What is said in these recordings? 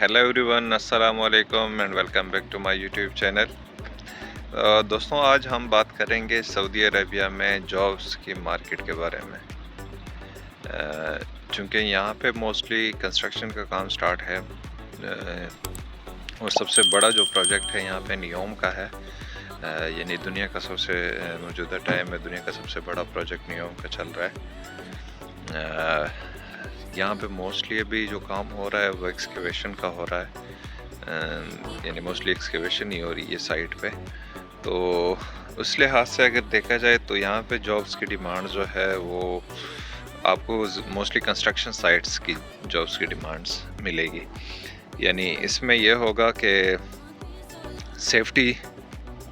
Hello everyone, अस्सलाम वालेकुम and welcome back to my YouTube channel. दोस्तों, आज हम बात करेंगे सऊदी अरेबिया में जॉब्स की मार्केट के बारे में। चूँकि यहाँ पे मोस्टली कंस्ट्रक्शन का काम स्टार्ट है और सबसे बड़ा जो प्रोजेक्ट है यहाँ पे नियोम का है। यानी दुनिया का सबसे मौजूदा टाइम में दुनिया का सबसे बड़ा प्रोजेक्ट नियोम का चल रहा है। यहाँ पे मोस्टली अभी जो काम हो रहा है वो एक्सकेवेशन का हो रहा है, यानी मोस्टली एक्सकेवेशन ही हो रही है साइट पे। तो उस लिहाज से अगर देखा जाए तो यहाँ पे जॉब्स की डिमांड जो है वो आपको मोस्टली कंस्ट्रक्शन साइट्स की जॉब्स की डिमांड्स मिलेगी। यानी इसमें यह होगा कि सेफ्टी,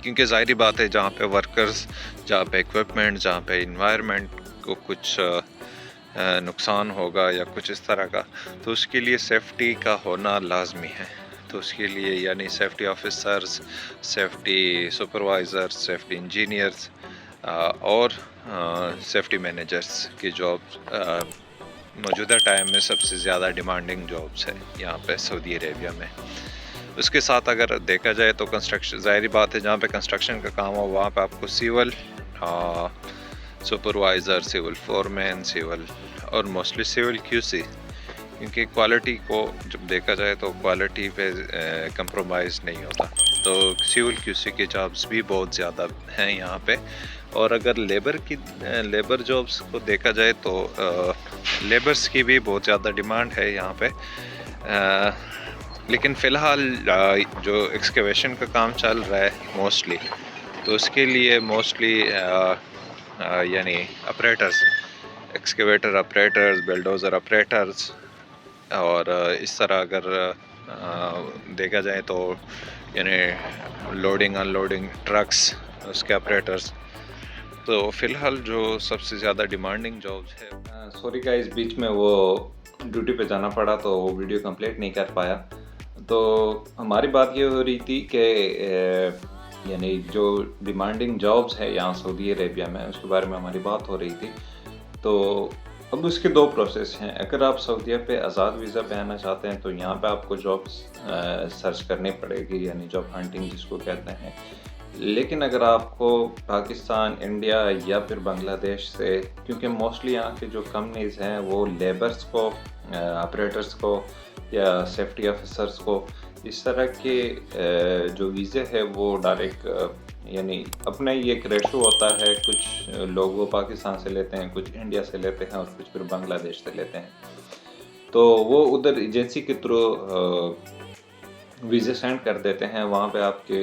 क्योंकि ज़ाहिरी बात है जहाँ पे वर्कर्स, जहाँ पे इक्विपमेंट, जहाँ पे इन्वायरमेंट को कुछ नुकसान होगा या कुछ इस तरह का, तो उसके लिए सेफ्टी का होना लाजमी है। तो उसके लिए यानी safety officers, safety supervisors, safety engineers और सेफ्टी मैनेजर्स की जॉब मौजूदा टाइम में सबसे ज़्यादा डिमांडिंग जॉब्स है यहाँ पे सऊदी अरेबिया में। उसके साथ अगर देखा जाए तो कंस्ट्रक्शन, ज़ाहिरी बात है जहाँ पे कंस्ट्रक्शन का काम हो वहाँ पे आपको civil supervisor, civil foreman, civil और मोस्टली सिविल क्यूसी, क्योंकि क्वालिटी को जब देखा जाए तो क्वालिटी पे कंप्रोमाइज़ नहीं होता। तो सिविल क्यूसी की जॉब्स भी बहुत ज़्यादा हैं यहाँ पे। और अगर लेबर जॉब्स को देखा जाए तो लेबर्स की भी बहुत ज़्यादा डिमांड है यहाँ पे। लेकिन फ़िलहाल जो एक्सकेवेशन का काम चल रहा है मोस्टली, तो उसके लिए मोस्टली यानी operators, excavator operators, bulldozer operators और इस तरह अगर देखा जाए तो यानी लोडिंग अनलोडिंग ट्रक्स, उसके ऑपरेटर्स। तो फ़िलहाल जो सबसे ज़्यादा डिमांडिंग जॉब्स है, सॉरी गाइस, बीच में वो ड्यूटी पे जाना पड़ा तो वो वीडियो कंप्लीट नहीं कर पाया। तो हमारी बात ये हो रही थी कि यानी जो डिमांडिंग जॉब्स है यहाँ सऊदी अरेबिया में, उसके बारे में हमारी बात हो रही थी। तो अब उसके दो प्रोसेस हैं। अगर आप सऊदीया पे आज़ाद वीज़ा पे आना चाहते हैं तो यहाँ पे आपको जॉब्स सर्च करनी पड़ेगी, यानी जॉब हंटिंग जिसको कहते हैं। लेकिन अगर आपको पाकिस्तान, इंडिया या फिर बांग्लादेश से, क्योंकि मोस्टली यहाँ के जो कंपनीज़ हैं वो लेबर्स को, ऑपरेटर्स को या सेफ्टी ऑफिसर्स को इस तरह के जो वीज़े है वो डायरेक्ट, यानी अपना ही एक रेशो होता है। कुछ लोग वो पाकिस्तान से लेते हैं, कुछ इंडिया से लेते हैं और कुछ फिर बांग्लादेश से लेते हैं। तो वो उधर एजेंसी के थ्रू वीज़े सेंड कर देते हैं। वहाँ पे आपके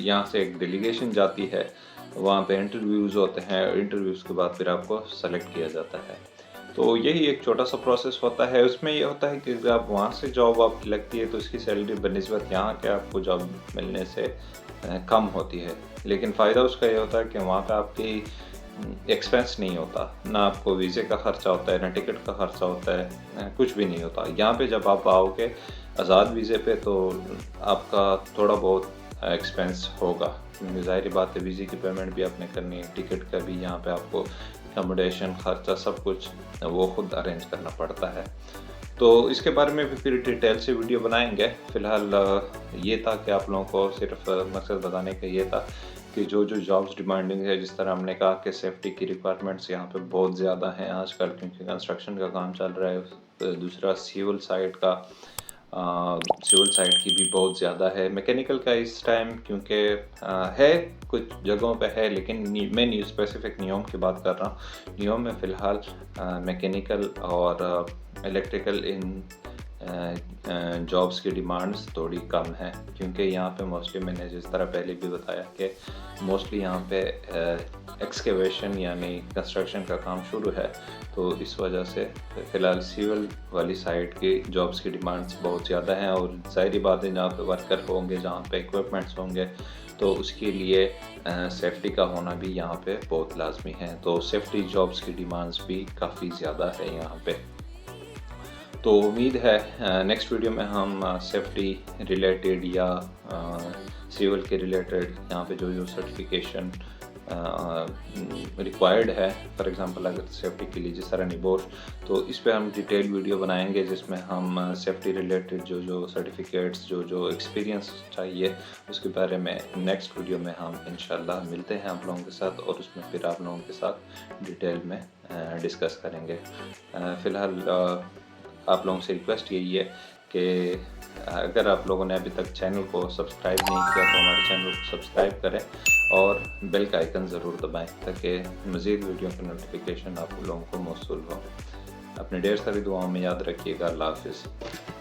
यहाँ से एक डेलीगेशन जाती है, वहाँ पे इंटरव्यूज़ होते हैं, इंटरव्यूज़ के बाद फिर आपको सेलेक्ट किया जाता है। तो यही एक छोटा सा प्रोसेस होता है। उसमें ये होता है कि जब आप वहाँ से जॉब आपकी लगती है तो इसकी सैलरी बनिस्बत यहाँ के आपको जॉब मिलने से कम होती है। लेकिन फ़ायदा उसका ये होता है कि वहाँ पे आपकी एक्सपेंस नहीं होता, ना आपको वीज़े का ख़र्चा होता है, ना टिकट का ख़र्चा होता है, कुछ भी नहीं होता। यहाँ पे जब आप आओगे आज़ाद वीज़े पे तो आपका थोड़ा बहुत एक्सपेंस होगा, क्योंकि ज़ाहिर बात है वीज़े की पेमेंट भी आपने करनी है, टिकट का भी, यहाँ पे आपको अकोमोडेशन खर्चा सब कुछ वो ख़ुद अरेंज करना पड़ता है। तो इसके बारे में भी फिर डिटेल से वीडियो बनाएंगे। फ़िलहाल ये था कि आप लोगों को सिर्फ मकसद बताने का ये था कि जो जॉब्स डिमांडिंग है, जिस तरह हमने कहा कि सेफ्टी की रिक्वायरमेंट्स यहाँ पे बहुत ज़्यादा हैं आजकल, क्योंकि कंस्ट्रक्शन का काम चल रहा है। दूसरा सिविल साइड की भी बहुत ज़्यादा है। मैकेनिकल का इस टाइम क्योंकि है कुछ जगहों पे है, लेकिन मैं स्पेसिफिक नियम की बात कर रहा हूँ। नियम में फ़िलहाल मैकेनिकल और इलेक्ट्रिकल इन जॉब्स की डिमांड्स थोड़ी कम है, क्योंकि यहाँ पे मोस्टली मैंने जिस तरह पहले भी बताया कि मोस्टली यहाँ पे एक्सकेवेशन यानी कंस्ट्रक्शन का काम शुरू है। तो इस वजह से फ़िलहाल सिविल वाली साइड की जॉब्स की डिमांड्स बहुत ज़्यादा हैं। और ज़ाहिर बात है जहाँ पे वर्कर होंगे, जहाँ पे इक्विपमेंट्स होंगे, तो उसके लिए सेफ्टी का होना भी यहाँ पे बहुत लाजमी है। तो सेफ्टी जॉब्स की डिमांड्स भी काफ़ी ज़्यादा है यहाँ पे। तो उम्मीद है नेक्स्ट वीडियो में हम सेफ्टी रिलेटेड या सिविल के रिलेटेड यहाँ पे जो सर्टिफिकेशन रिक्वायर्ड है, फॉर एग्जांपल अगर सेफ्टी के लिए जिस तरह निबोश, तो इस पे हम डिटेल वीडियो बनाएंगे जिसमें हम सेफ्टी रिलेटेड जो सर्टिफिकेट्स जो एक्सपीरियंस चाहिए उसके बारे में नेक्स्ट वीडियो में हम इंशाल्लाह मिलते हैं आप लोगों के साथ, और उसमें फिर आप लोगों के साथ डिटेल में डिस्कस करेंगे। फ़िलहाल आप लोगों से रिक्वेस्ट यही है कि अगर आप लोगों ने अभी तक चैनल को सब्सक्राइब नहीं किया तो हमारे चैनल को सब्सक्राइब करें और बेल का आइकन ज़रूर दबाएं ताकि मज़ीद वीडियो की नोटिफिकेशन आप लोगों को मौसूल हो। अपने ढेर सारी दुआओं में याद रखिएगा। अल्लाह हाफ़िज़।